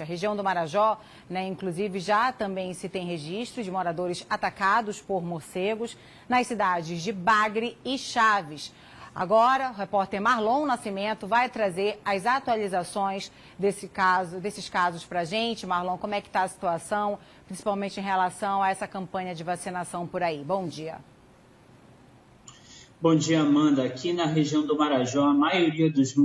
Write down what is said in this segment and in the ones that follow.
A região do Marajó, né, inclusive, já também se tem registros de moradores atacados por morcegos nas cidades de Bagre e Chaves. Agora, o repórter Marlon Nascimento vai trazer as atualizações desses casos para a gente. Marlon, como é que está a situação, principalmente em relação a essa campanha de vacinação por aí? Bom dia. Bom dia, Amanda. Aqui na região do Marajó, a maioria dos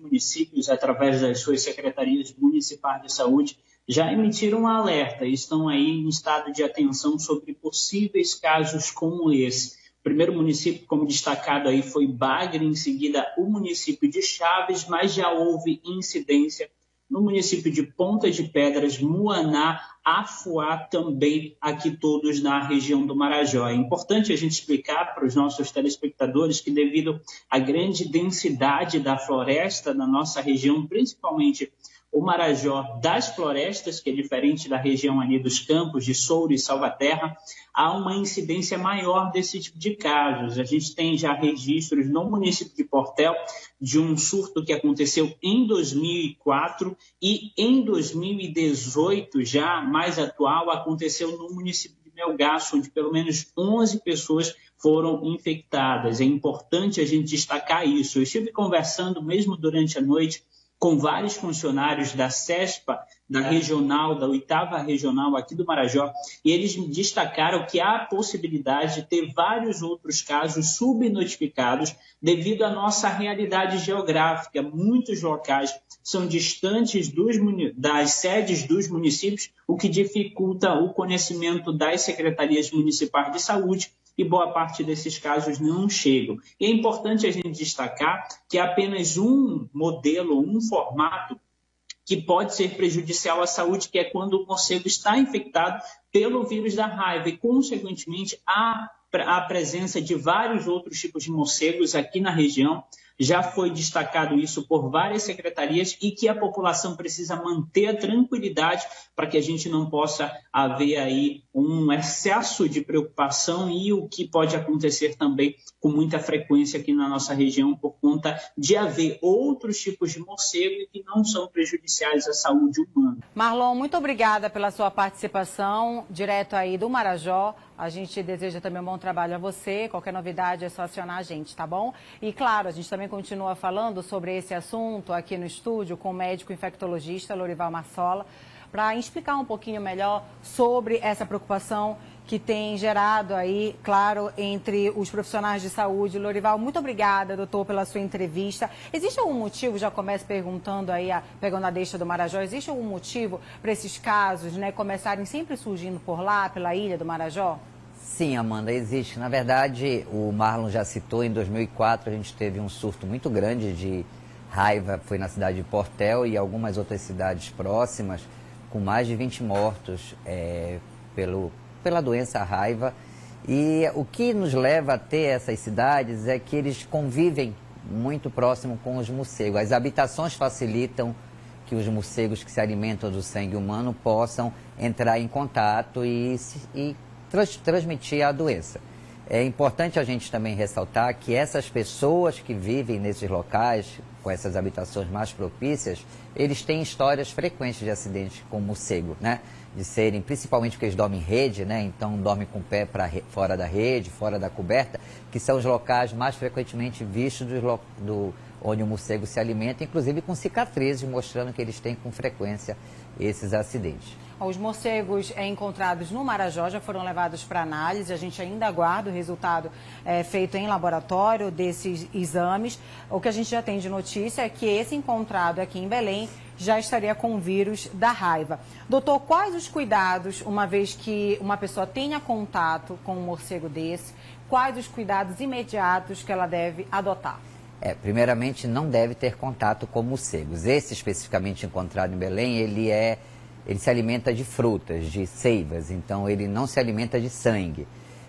municípios, através das suas secretarias municipais de saúde, já emitiram um alerta e estão aí em estado de atenção sobre possíveis casos como esse. O primeiro município, como destacado aí, foi Bagre, em seguida o município de Chaves, mas já houve incidência no município de Ponta de Pedras, Muaná, Afuá, também aqui todos na região do Marajó. É importante a gente explicar para os nossos telespectadores que devido à grande densidade da floresta na nossa região, principalmente o Marajó das florestas, que é diferente da região ali dos campos de Souro e Salvaterra, há uma incidência maior desse tipo de casos. A gente tem já registros no município de Portel de um surto que aconteceu em 2004 e em 2018, já mais atual, aconteceu no município de Melgaço, onde pelo menos 11 pessoas foram infectadas. É importante a gente destacar isso. Eu estive conversando mesmo durante a noite com vários funcionários da CESPA, da regional, da 8ª regional aqui do Marajó, e eles destacaram que há a possibilidade de ter vários outros casos subnotificados devido à nossa realidade geográfica. Muitos locais são distantes das sedes dos municípios, o que dificulta o conhecimento das secretarias municipais de saúde, e boa parte desses casos não chegam. E é importante a gente destacar que há apenas um modelo, um formato que pode ser prejudicial à saúde, que é quando o morcego está infectado pelo vírus da raiva e, consequentemente, há a presença de vários outros tipos de morcegos aqui na região. Já foi destacado isso por várias secretarias e que a população precisa manter a tranquilidade para que a gente não possa haver aí um excesso de preocupação e o que pode acontecer também com muita frequência aqui na nossa região por conta de haver outros tipos de morcego e que não são prejudiciais à saúde humana. Marlon, muito obrigada pela sua participação, direto aí do Marajó. A gente deseja também um bom trabalho a você. Qualquer novidade é só acionar a gente, tá bom? E claro, a gente também continua falando sobre esse assunto aqui no estúdio com o médico infectologista Lorival Marsola, para explicar um pouquinho melhor sobre essa preocupação que tem gerado aí, claro, entre os profissionais de saúde. Lorival, muito obrigada, doutor, pela sua entrevista. Existe algum motivo, já começo perguntando aí, pegando a deixa do Marajó, existe algum motivo para esses casos, né, começarem sempre surgindo por lá, pela ilha do Marajó? Sim, Amanda, existe. Na verdade, o Marlon já citou, em 2004 a gente teve um surto muito grande de raiva, foi na cidade de Portel e algumas outras cidades próximas, com mais de 20 mortos pela doença raiva. E o que nos leva a ter essas cidades é que eles convivem muito próximo com os morcegos. As habitações facilitam que os morcegos que se alimentam do sangue humano possam entrar em contato e transmitir a doença. É importante a gente também ressaltar que essas pessoas que vivem nesses locais, com essas habitações mais propícias, eles têm histórias frequentes de acidentes com morcego, né? De serem, principalmente porque eles dormem em rede, né? Então dormem com o pé fora da rede, fora da coberta, que são os locais mais frequentemente vistos onde o morcego se alimenta, inclusive com cicatrizes, mostrando que eles têm com frequência esses acidentes. Os morcegos encontrados no Marajó já foram levados para análise. A gente ainda aguarda o resultado feito em laboratório desses exames. O que a gente já tem de notícia é que esse encontrado aqui em Belém já estaria com o vírus da raiva. Doutor, quais os cuidados, uma vez que uma pessoa tenha contato com um morcego desse, quais os cuidados imediatos que ela deve adotar? Primeiramente, não deve ter contato com morcegos. Esse especificamente encontrado em Belém, ele se alimenta de frutas, de seivas, então ele não se alimenta de sangue,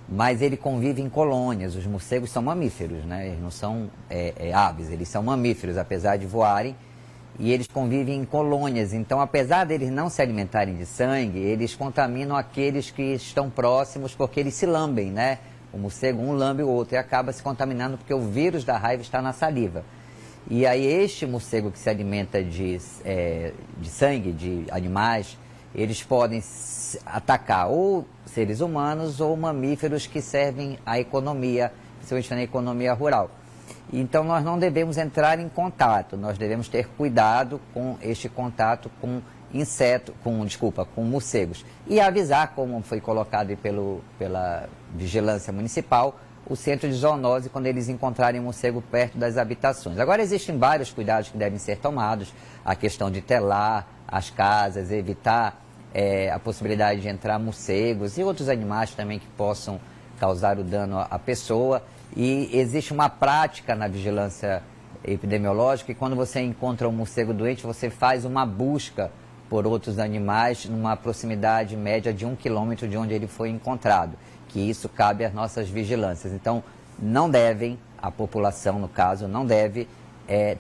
mas ele convive em colônias. Os morcegos são mamíferos, né? Eles não são aves, eles são mamíferos, apesar de voarem, e eles convivem em colônias. Então, apesar deles não se alimentarem de sangue, eles contaminam aqueles que estão próximos, porque eles se lambem, né? O morcego, um lambe o outro e acaba se contaminando porque o vírus da raiva está na saliva. E aí este morcego que se alimenta de sangue de animais, eles podem atacar ou seres humanos ou mamíferos que servem à economia, principalmente na economia rural. Então nós não devemos entrar em contato, nós devemos ter cuidado com este contato com com morcegos. E avisar, como foi colocado pela vigilância municipal, o centro de zoonose quando eles encontrarem morcego perto das habitações. Agora existem vários cuidados que devem ser tomados, a questão de telar as casas, evitar a possibilidade de entrar morcegos e outros animais também que possam causar o dano à pessoa. E existe uma prática na vigilância epidemiológica que quando você encontra um morcego doente, você faz uma busca por outros animais numa proximidade média de 1 quilômetro de onde ele foi encontrado, que isso cabe às nossas vigilâncias. Então, a população no caso, não deve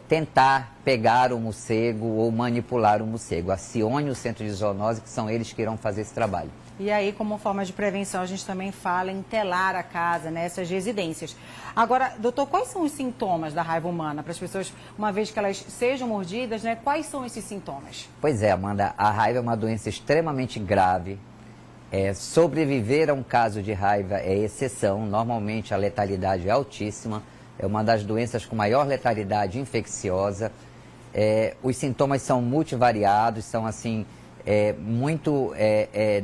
tentar pegar o morcego ou manipular o morcego. Acione o centro de zoonose, que são eles que irão fazer esse trabalho. E aí, como forma de prevenção, a gente também fala em telar a casa, né, essas residências. Agora, doutor, quais são os sintomas da raiva humana para as pessoas, uma vez que elas sejam mordidas, né? Quais são esses sintomas? Pois é, Amanda, a raiva é uma doença extremamente grave. Sobreviver a um caso de raiva é exceção. Normalmente a letalidade é altíssima. É uma das doenças com maior letalidade infecciosa. Os sintomas são multivariados, são assim...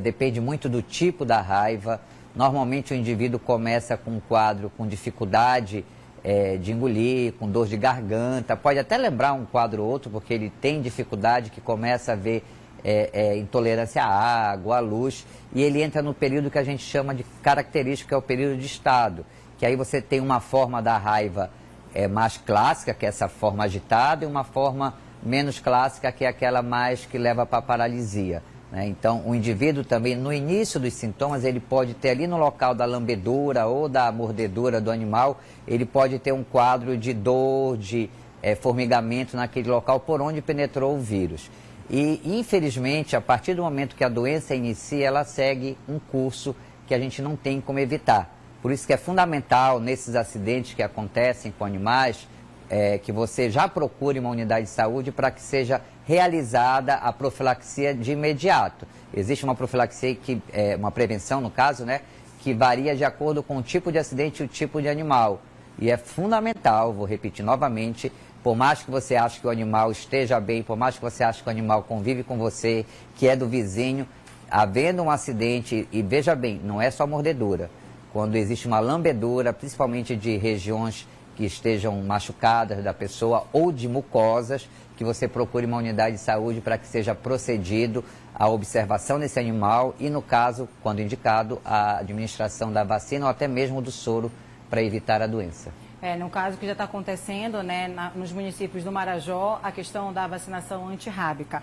depende muito do tipo da raiva. Normalmente o indivíduo começa com um quadro com dificuldade de engolir, com dor de garganta, pode até lembrar um quadro ou outro, porque ele tem dificuldade, que começa a ver intolerância à água, à luz, e ele entra no período que a gente chama de característico, que é o período de estado, que aí você tem uma forma da raiva mais clássica, que é essa forma agitada, e uma forma menos clássica, que é aquela mais que leva para a paralisia, né? Então, o indivíduo também, no início dos sintomas, ele pode ter ali no local da lambedura ou da mordedura do animal, ele pode ter um quadro de dor, de formigamento naquele local por onde penetrou o vírus. E, infelizmente, a partir do momento que a doença inicia, ela segue um curso que a gente não tem como evitar. Por isso que é fundamental, nesses acidentes que acontecem com animais, que você já procure uma unidade de saúde para que seja realizada a profilaxia de imediato. Existe uma profilaxia, uma prevenção no caso, né, que varia de acordo com o tipo de acidente e o tipo de animal. E é fundamental, vou repetir novamente, por mais que você ache que o animal esteja bem, por mais que você ache que o animal convive com você, que é do vizinho, havendo um acidente, e veja bem, não é só mordedura. Quando existe uma lambedura, principalmente de regiões que estejam machucadas da pessoa ou de mucosas, que você procure uma unidade de saúde para que seja procedido a observação desse animal e, no caso, quando indicado, a administração da vacina ou até mesmo do soro para evitar a doença. No caso que já está acontecendo, né, nos municípios do Marajó, a questão da vacinação antirrábica.